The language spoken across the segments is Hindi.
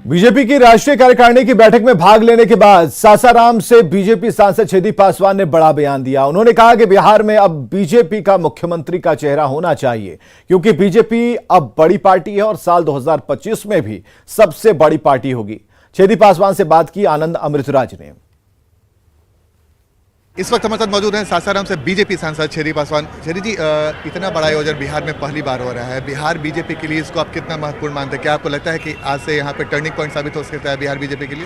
बीजेपी की राष्ट्रीय कार्यकारिणी की बैठक में भाग लेने के बाद सासाराम से बीजेपी सांसद छेदी पासवान ने बड़ा बयान दिया। उन्होंने कहा कि बिहार में अब बीजेपी का मुख्यमंत्री का चेहरा होना चाहिए, क्योंकि बीजेपी अब बड़ी पार्टी है और साल 2025 में भी सबसे बड़ी पार्टी होगी। छेदी पासवान से बात की आनंद अमृतराज ने। इस वक्त हमारे साथ मौजूद हैं सासाराम से बीजेपी सांसद छेदी पासवान। छेदी जी, इतना बड़ा आयोजन बिहार में पहली बार हो रहा है। बिहार बीजेपी के लिए इसको आप कितना महत्वपूर्ण मानते हैं? क्या आपको लगता है कि आज से यहाँ पे टर्निंग पॉइंट साबित हो सकता है बिहार बीजेपी के लिए?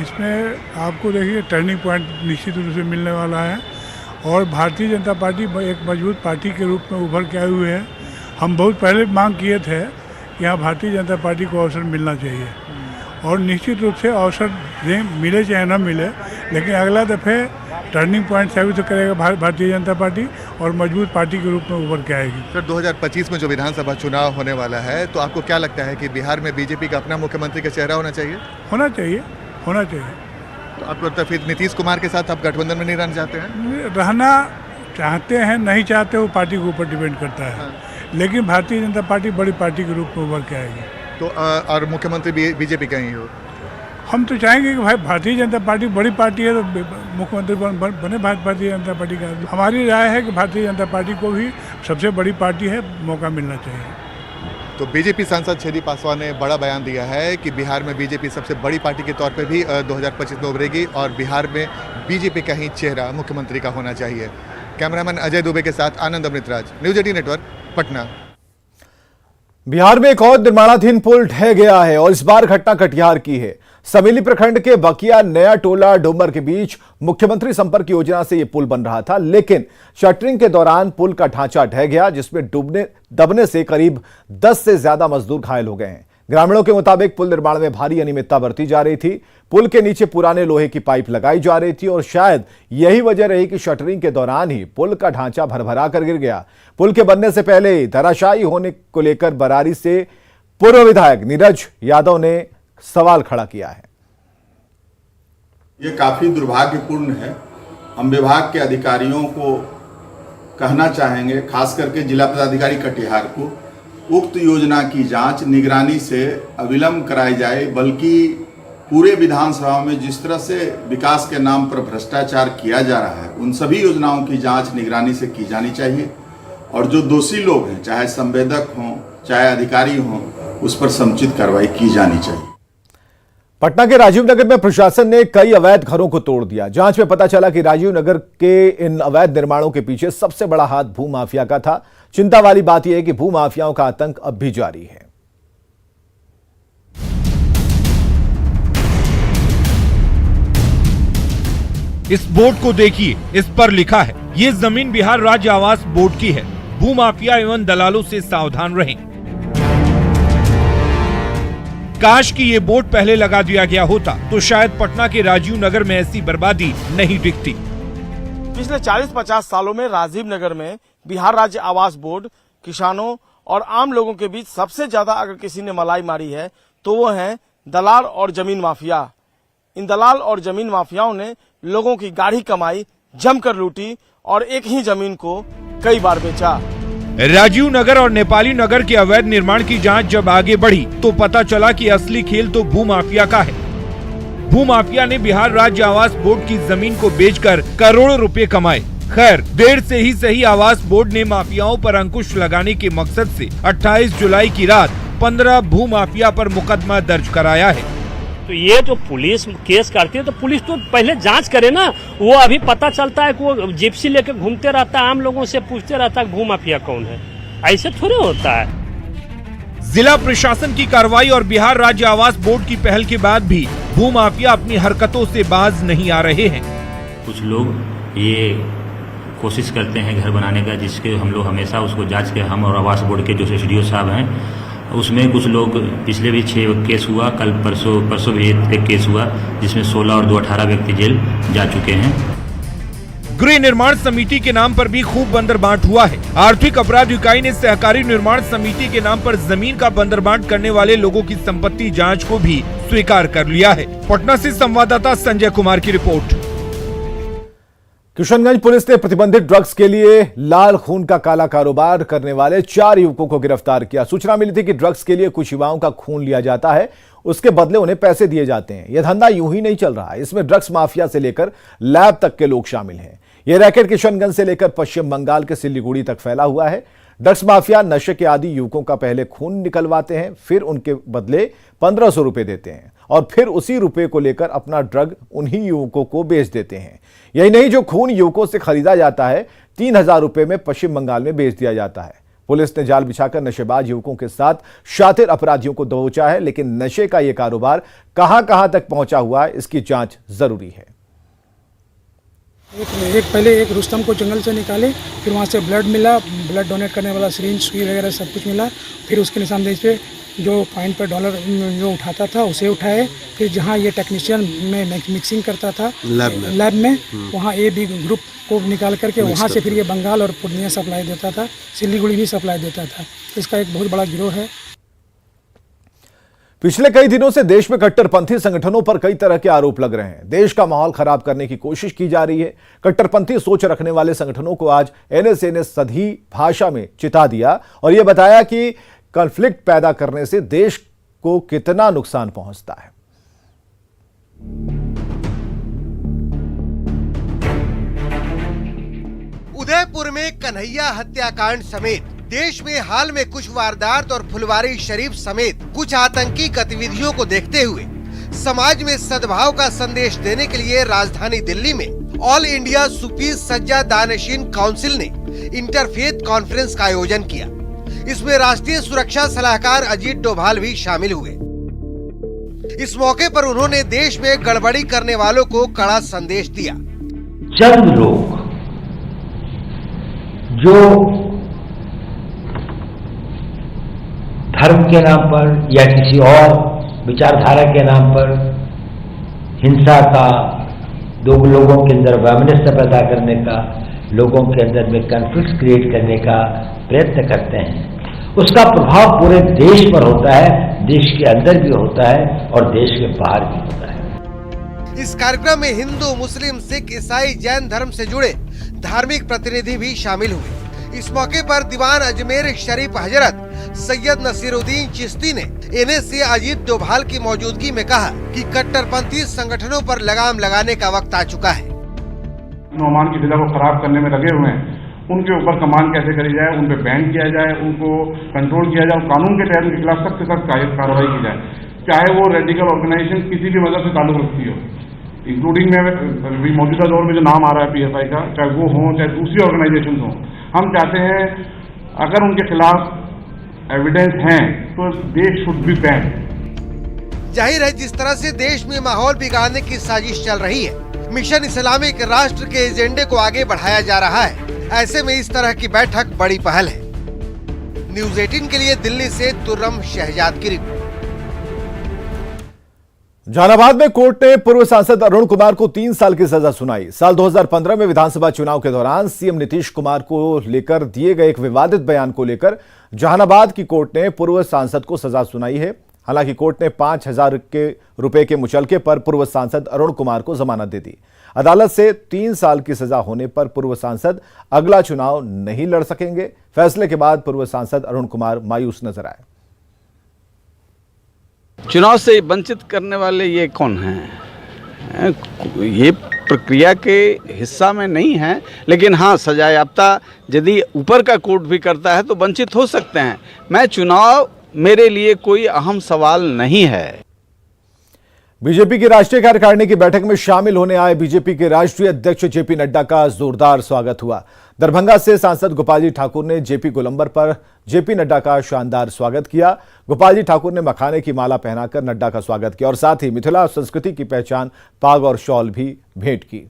इसमें आपको देखिए टर्निंग पॉइंट निश्चित रूप से मिलने वाला है और भारतीय जनता पार्टी एक मजबूत पार्टी के रूप में उभर के आए हुए है। हम बहुत पहले मांग किए थे कि यहाँ भारतीय जनता पार्टी को अवसर मिलना चाहिए और निश्चित रूप से अवसर मिले चाहे न मिले, लेकिन अगला दफ़े टर्निंग पॉइंट साबित करेगा भारतीय जनता पार्टी और मजबूत पार्टी के रूप में उभर के आएगी। सर, 2025 में जो विधानसभा चुनाव होने वाला है, तो आपको क्या लगता है कि बिहार में बीजेपी का अपना मुख्यमंत्री का चेहरा होना चाहिए? होना चाहिए, होना चाहिए। तो आपको लगता है फिर नीतीश कुमार के साथ आप गठबंधन में नहीं रहना चाहते हैं? रहना चाहते हैं, नहीं चाहते, वो पार्टी के ऊपर डिपेंड करता है। लेकिन भारतीय जनता पार्टी बड़ी पार्टी के रूप में उभर के आएगी। तो और मुख्यमंत्री बीजेपी का ही हो? हम तो चाहेंगे कि भाई भारतीय जनता पार्टी बड़ी पार्टी है तो मुख्यमंत्री बने भारतीय जनता पार्टी का। हमारी राय है कि भारतीय जनता पार्टी को भी सबसे बड़ी पार्टी है, मौका मिलना चाहिए। तो बीजेपी सांसद छेदी पासवान ने बड़ा बयान दिया है कि बिहार में बीजेपी सबसे बड़ी पार्टी के तौर पे भी 2025 में उभरेगी और बिहार में बीजेपी का ही चेहरा मुख्यमंत्री का होना चाहिए। कैमरामैन अजय दुबे के साथ आनंद अमृतराज, न्यूज 18 नेटवर्क, पटना। बिहार में एक और निर्माणाधीन पुल ढह गया है और इस बार घटना कटिहार की है। समेली प्रखंड के बकिया नया टोला डोमर के बीच मुख्यमंत्री संपर्क योजना से यह पुल बन रहा था, लेकिन शटरिंग के दौरान पुल का ढांचा ढह गया, जिसमें दबने से करीब 10 से ज्यादा मजदूर घायल हो गए हैं। ग्रामीणों के मुताबिक पुल निर्माण में भारी अनियमितता बरती जा रही थी। पुल के नीचे पुराने लोहे की पाइप लगाई जा रही थी और शायद यही वजह रही कि शटरिंग के दौरान ही पुल का ढांचा भरभरा कर गिर गया। पुल के बनने से पहले धराशायी होने को लेकर बरारी से पूर्व विधायक नीरज यादव ने सवाल खड़ा किया है। ये काफी दुर्भाग्यपूर्ण है। हम विभाग के अधिकारियों को कहना चाहेंगे, खास करके जिला पदाधिकारी कटिहार को, उक्त योजना की जांच निगरानी से अविलंब कराई जाए, बल्कि पूरे विधानसभा में जिस तरह से विकास के नाम पर भ्रष्टाचार किया जा रहा है, उन सभी योजनाओं की जांच निगरानी से की जानी चाहिए और जो दोषी लोग हैं, चाहे संवेदक हों चाहे अधिकारी हों, उस पर समुचित कार्रवाई की जानी चाहिए। पटना के राजीव नगर में प्रशासन ने कई अवैध घरों को तोड़ दिया। जांच में पता चला कि राजीव नगर के इन अवैध निर्माणों के पीछे सबसे बड़ा हाथ भूमाफिया का था। चिंता वाली बात यह है कि भूमाफियाओं का आतंक अब भी जारी है। इस बोर्ड को देखिए, इस पर लिखा है, ये जमीन बिहार राज्य आवास बोर्ड की है। भूमाफिया एवं दलालों से सावधान रहें। काश कि ये बोर्ड पहले लगा दिया गया होता तो शायद पटना के राजीव नगर में ऐसी बर्बादी नहीं दिखती। पिछले 40-50 सालों में राजीव नगर में बिहार राज्य आवास बोर्ड किसानों और आम लोगों के बीच सबसे ज्यादा अगर किसी ने मलाई मारी है तो वो है दलाल और जमीन माफिया। इन दलाल और जमीन माफियाओं ने लोगों की गाढ़ी कमाई जमकर लूटी और एक ही जमीन को कई बार बेचा। राजीव नगर और नेपाली नगर के अवैध निर्माण की जांच जब आगे बढ़ी तो पता चला कि असली खेल तो भूमाफिया का है। भूमाफिया ने बिहार राज्य आवास बोर्ड की जमीन को बेचकर करोड़ों रुपए कमाए। खैर, देर से ही सही, आवास बोर्ड ने माफियाओं पर अंकुश लगाने के मकसद से 28 जुलाई की रात 15 भूमाफिया पर मुकदमा दर्ज कराया है। तो ये जो पुलिस केस करती है तो पुलिस तो पहले जांच करे ना। वो अभी पता चलता है कि वो जिप्सी लेके घूमते रहता है, आम लोगों से पूछते रहता है भूमाफिया कौन है। ऐसे थोड़े होता है। जिला प्रशासन की कार्रवाई और बिहार राज्य आवास बोर्ड की पहल के बाद भी भूमाफिया अपनी हरकतों से बाज नहीं आ रहे हैं। कुछ लोग ये कोशिश करते हैं घर बनाने का, जिसके हम लोग हमेशा उसको जांच के, हम और आवास बोर्ड के जो एसडीओ साहब हैं, उसमें कुछ लोग, पिछले भी 6 केस हुआ, कल परसों भी एक केस हुआ, जिसमें 16 और 2 18 व्यक्ति जेल जा चुके हैं। गृह निर्माण समिति के नाम पर भी खूब बंदरबांट हुआ है। आर्थिक अपराध इकाई ने सहकारी निर्माण समिति के नाम पर जमीन का बंदरबांट करने वाले लोगों की संपत्ति जांच को भी स्वीकार कर लिया है। पटना से संवाददाता संजय कुमार की रिपोर्ट। किशनगंज पुलिस ने प्रतिबंधित ड्रग्स के लिए लाल खून का काला कारोबार करने वाले 4 युवकों को गिरफ्तार किया। सूचना मिली थी कि ड्रग्स के लिए कुछ युवाओं का खून लिया जाता है, उसके बदले उन्हें पैसे दिए जाते हैं। यह धंधा यूं ही नहीं चल रहा है, इसमें ड्रग्स माफिया से लेकर लैब तक के लोग शामिल हैं। यह रैकेट किशनगंज से लेकर पश्चिम बंगाल के सिलीगुड़ी तक फैला हुआ है। ड्रग्स माफिया नशे के आदी युवकों का पहले खून निकलवाते हैं, फिर उनके बदले 1500 रुपए देते हैं और फिर उसी रुपए को लेकर अपना ड्रग उन्हीं युवकों को बेच देते हैं। यही नहीं, जो खून युवकों से खरीदा जाता है 3000 रुपए में पश्चिम बंगाल में बेच दिया जाता है। पुलिस ने जाल बिछाकर नशेबाज युवकों के साथ शातिर अपराधियों को दबोचा है, लेकिन नशे का यह कारोबार कहां तक पहुंचा हुआ है, इसकी जांच जरूरी है। पहले एक रुस्तम को जंगल से निकाले, फिर वहाँ से ब्लड मिला, ब्लड डोनेट करने वाला सिरिंज सुई वगैरह सब कुछ मिला। फिर उसके निशानदेही पे जो पॉइंट पर डॉलर जो उठाता था उसे उठाए। फिर जहाँ ये टेक्नीशियन में मिक्सिंग करता था लैब में वहाँ ए बी ग्रुप को निकाल करके वहाँ से फिर ये बंगाल और पूर्णिया सप्लाई देता था, सिलीगुड़ी भी सप्लाई देता था। इसका एक बहुत बड़ा गिरोह है। पिछले कई दिनों से देश में कट्टरपंथी संगठनों पर कई तरह के आरोप लग रहे हैं। देश का माहौल खराब करने की कोशिश की जा रही है। कट्टरपंथी सोच रखने वाले संगठनों को आज एनएसए ने सधी भाषा में चिता दिया और यह बताया कि कॉन्फ्लिक्ट पैदा करने से देश को कितना नुकसान पहुंचता है। उदयपुर में कन्हैया हत्याकांड समेत देश में हाल में कुछ वारदात और फुलवारी शरीफ समेत कुछ आतंकी गतिविधियों को देखते हुए समाज में सद्भाव का संदेश देने के लिए राजधानी दिल्ली में ऑल इंडिया सूफी सज्जा दानिशीन काउंसिल ने इंटरफेथ कॉन्फ्रेंस का आयोजन किया। इसमें राष्ट्रीय सुरक्षा सलाहकार अजीत डोभाल भी शामिल हुए। इस मौके पर उन्होंने देश में गड़बड़ी करने वालों को कड़ा संदेश दिया। चंद लोग जो धर्म के नाम पर या किसी और विचारधारा के नाम पर हिंसा का, दो लोगों के अंदर वैमनस्य पैदा करने का, लोगों के अंदर में कॉन्फ्लिक्ट क्रिएट करने का प्रयत्न करते हैं, उसका प्रभाव पूरे देश पर होता है, देश के अंदर भी होता है और देश के बाहर भी होता है। इस कार्यक्रम में हिंदू, मुस्लिम, सिख, ईसाई, जैन धर्म से जुड़े धार्मिक प्रतिनिधि भी शामिल हुए। इस मौके पर दीवान अजमेर शरीफ हजरत सैयद नसीरुद्दीन चिश्ती ने एनएसए अजीत डोभाल की मौजूदगी में कहा कि कट्टरपंथी संगठनों पर लगाम लगाने का वक्त आ चुका है। नौमान की फिजा को खराब करने में लगे हुए हैं, उनके ऊपर कमान कैसे करी जाए, उन पे बैन किया जाए, उनको कंट्रोल किया जाए और कानून के तहत उनके खिलाफ सख्त से सख्त कार्रवाई की जाए, चाहे वो रेडिकल ऑर्गेनाइजेशन किसी भी मदद से ताल्लुक रखती हो, इंक्लूडिंग में मौजूदा दौर में जो नाम आ रहा है पीएफआई का, चाहे वो हो चाहे दूसरी ऑर्गेनाइजेशन हो। हम चाहते हैं अगर उनके खिलाफ एविडेंस हैं तो दे शुड बी बैन। जाहिर है जिस तरह से देश में माहौल बिगाड़ने की साजिश चल रही है, मिशन इस्लामिक राष्ट्र के एजेंडे को आगे बढ़ाया जा रहा है। ऐसे में इस तरह की बैठक बड़ी पहल है। न्यूज़ 18 के लिए दिल्ली से तुर्रम शहजाद की रिपोर्ट। जहानाबाद में कोर्ट ने पूर्व सांसद अरुण कुमार को 3 साल की सजा सुनाई। साल 2015 में विधानसभा चुनाव के दौरान सीएम नीतीश कुमार को लेकर दिए गए एक विवादित बयान को लेकर जहानाबाद की कोर्ट ने पूर्व सांसद को सजा सुनाई है। हालांकि कोर्ट ने 5000 रुपए के मुचलके पर पूर्व सांसद अरुण कुमार को जमानत दे दी। अदालत से 3 साल की सजा होने पर पूर्व सांसद अगला चुनाव नहीं लड़ सकेंगे। फैसले के बाद पूर्व सांसद अरुण कुमार मायूस नजर आए। चुनाव से वंचित करने वाले ये कौन हैं? ये प्रक्रिया के हिस्सा में नहीं है, लेकिन हाँ सजा याफ्ता यदि ऊपर का कोर्ट भी करता है तो वंचित हो सकते हैं। मैं चुनाव मेरे लिए कोई अहम सवाल नहीं है। बीजेपी की राष्ट्रीय कार्यकारिणी की बैठक में शामिल होने आए बीजेपी के राष्ट्रीय अध्यक्ष जेपी नड्डा का जोरदार स्वागत हुआ। दरभंगा से सांसद गोपाल जी ठाकुर ने जेपी गोलंबर पर जेपी नड्डा का शानदार स्वागत किया। गोपाल जी ठाकुर ने मखाने की माला पहनाकर नड्डा का स्वागत किया और साथ ही मिथिला संस्कृति की पहचान पाग और शॉल भी भेंट की।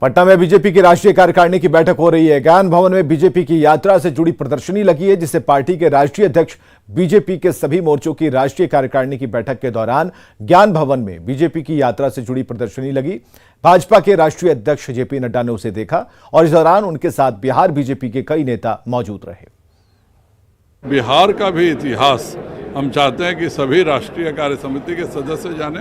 पटना में बीजेपी की राष्ट्रीय कार्यकारिणी की बैठक हो रही है। ज्ञान भवन में बीजेपी की यात्रा से जुड़ी प्रदर्शनी लगी है, जिसे पार्टी के राष्ट्रीय अध्यक्ष बीजेपी के सभी मोर्चों की राष्ट्रीय कार्यकारिणी की बैठक के दौरान ज्ञान भवन में बीजेपी की यात्रा से जुड़ी प्रदर्शनी लगी। भाजपा के राष्ट्रीय अध्यक्ष जेपी नड्डा ने उसे देखा और इस दौरान उनके साथ बिहार बीजेपी के कई नेता मौजूद रहे। बिहार का भी इतिहास हम चाहते हैं कि सभी राष्ट्रीय कार्य समिति के सदस्य जाने,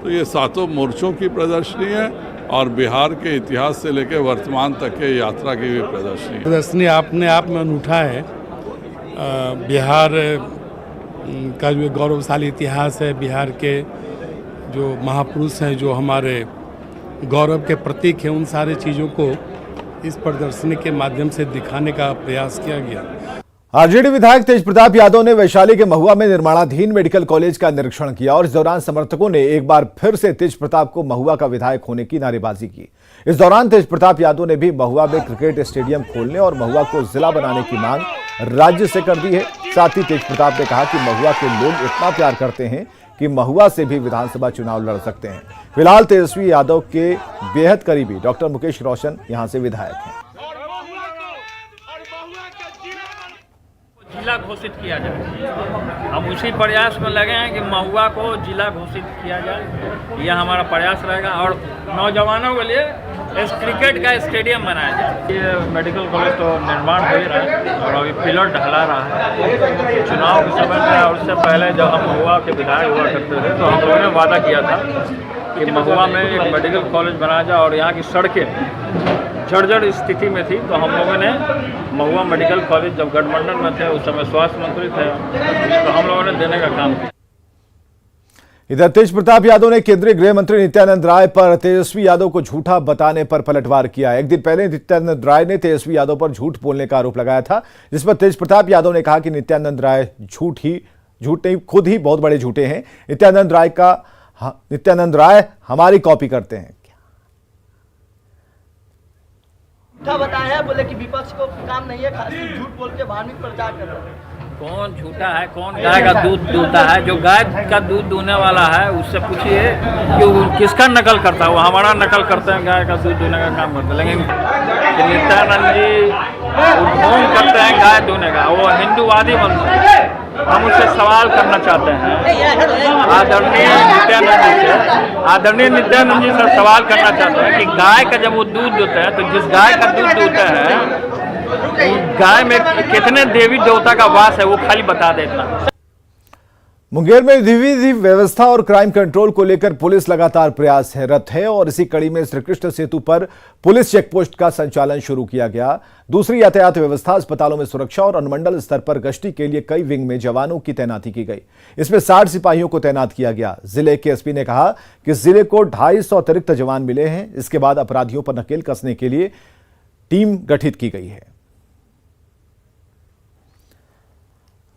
तो ये 7 मोर्चों की प्रदर्शनी है और बिहार के इतिहास से लेकर वर्तमान तक के यात्रा की भी प्रदर्शनी है। प्रदर्शनी अपने आप में अनूठा है। बिहार का जो गौरवशाली इतिहास है, बिहार के जो महापुरुष हैं, जो हमारे गौरव के प्रतीक हैं, उन सारे चीज़ों को इस प्रदर्शनी के माध्यम से दिखाने का प्रयास किया गया। आरजेडी विधायक तेज प्रताप यादव ने वैशाली के महुआ में निर्माणाधीन मेडिकल कॉलेज का निरीक्षण किया और इस दौरान समर्थकों ने एक बार फिर से तेज प्रताप को महुआ का विधायक होने की नारेबाजी की। इस दौरान तेज प्रताप यादव ने भी महुआ में क्रिकेट स्टेडियम खोलने और महुआ को जिला बनाने की मांग राज्य से कर दी है। साथ ही तेज प्रताप ने कहा कि महुआ के लोग इतना प्यार करते हैं कि महुआ से भी विधानसभा चुनाव लड़ सकते हैं। फिलहाल तेजस्वी यादव के बेहद करीबी डॉक्टर मुकेश रोशन यहां से विधायक हैं। जिला घोषित किया जाए, हम उसी प्रयास में लगे हैं कि महुआ को जिला घोषित किया जाए, यह हमारा प्रयास रहेगा। और नौजवानों के लिए इस क्रिकेट का स्टेडियम बनाया जाए। ये मेडिकल कॉलेज तो निर्माण हो ही रहा है और अभी पिलर ढला रहा है। चुनाव के समय में और उससे पहले जब हम महुआ के विधायक हुआ करते थे तो हम लोगों ने वादा किया था कि महुआ में एक मेडिकल कॉलेज बनाया जाए। और यहाँ की सड़कें जर्जर स्थिति में थी तो हम लोगों ने महुआ मेडिकल कॉलेज, जब गठबंधन में थे उस समय स्वास्थ्य मंत्री थे, तो हम लोगों ने देने का काम किया। इधर तेज प्रताप यादव ने केंद्रीय गृह मंत्री नित्यानंद राय पर तेजस्वी यादव को झूठा बताने पर पलटवार किया। एक दिन पहले नित्यानंद राय ने तेजस्वी यादव पर झूठ बोलने का आरोप लगाया था, जिस पर तेज प्रताप यादव ने कहा कि नित्यानंद राय झूठ नहीं, खुद ही बहुत बड़े झूठे हैं। नित्यानंद राय हमारी कॉपी करते हैं। झूठा बताया है, बोले कि विपक्ष को काम नहीं है, खाली झूठ बोल के धार्मिक प्रचार कर रहे हैं। कौन झूठा है, कौन गाय का दूध दूहता है? जो गाय का दूध दूहने वाला है उससे पूछिए कि वो किसका नकल करता है। वो हमारा नकल करते हैं, गाय का दूध दूहने का काम करते हैं। लेकिन नित्यानंद जी ढोंग करते हैं गाय दूहने का, वो हिंदूवादी बनते हैं। हम उससे सवाल करना चाहते हैं आदरणीय नित्यानंद जी से सवाल करना चाहते हैं कि गाय का जब वो दूध दूहते हैं तो जिस गाय का दूध दूहते हैं गाय में कितने देवी देवता का वास है वो खाली बता देना। मुंगेर में विधि व्यवस्था और क्राइम कंट्रोल को लेकर पुलिस लगातार प्रयासरत है और इसी कड़ी में श्री कृष्ण सेतु पर पुलिस चेकपोस्ट का संचालन शुरू किया गया। दूसरी यातायात व्यवस्था, अस्पतालों में सुरक्षा और अनुमंडल स्तर पर गश्ती के लिए कई विंग में जवानों की तैनाती की गई। इसमें 60 सिपाहियों को तैनात किया गया। जिले के एसपी ने कहा कि जिले को 250 अतिरिक्त जवान मिले हैं। इसके बाद अपराधियों पर नकेल कसने के लिए टीम गठित की गई है।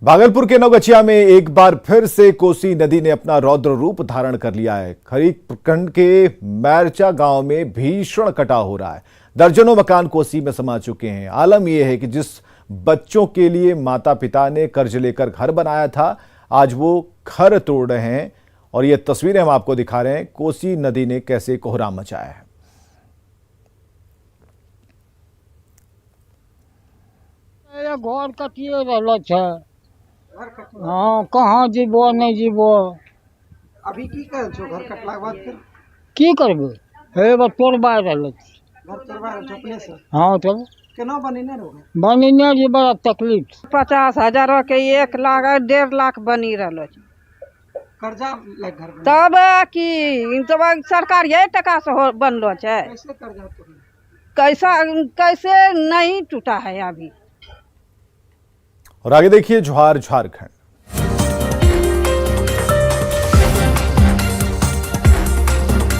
भागलपुर के नवगछिया में एक बार फिर से कोसी नदी ने अपना रौद्र रूप धारण कर लिया है। खरीक प्रखंड के मैरचा गांव में भीषण कटाव हो रहा है। दर्जनों मकान कोसी में समा चुके हैं। आलम यह है कि जिस बच्चों के लिए माता पिता ने कर्ज लेकर घर बनाया था, आज वो घर तोड़ रहे हैं और ये तस्वीरें हम आपको दिखा रहे हैं। कोसी नदी ने कैसे कोहराम मचाया है। घर कटिए रहा, हाँ कहाँ जीबो नहीं जीबो। अभी की कर छो घर कटला के बाद फिर की करबे? हे बस तोड़बा रहल घर तोड़बा अपने से। हाँ तो केना बनिने रहो? बनिने जी बड़ा तकलीफ। 50,000 के 1 लाख 1.5 लाख बनी रहलो कर्जा लग घर में। तब की तब सरकार यही टका से बनलो छै। कैसे कर्जा कैसे नहीं टूटा है अभी। और आगे देखिए जोहार झारखंड।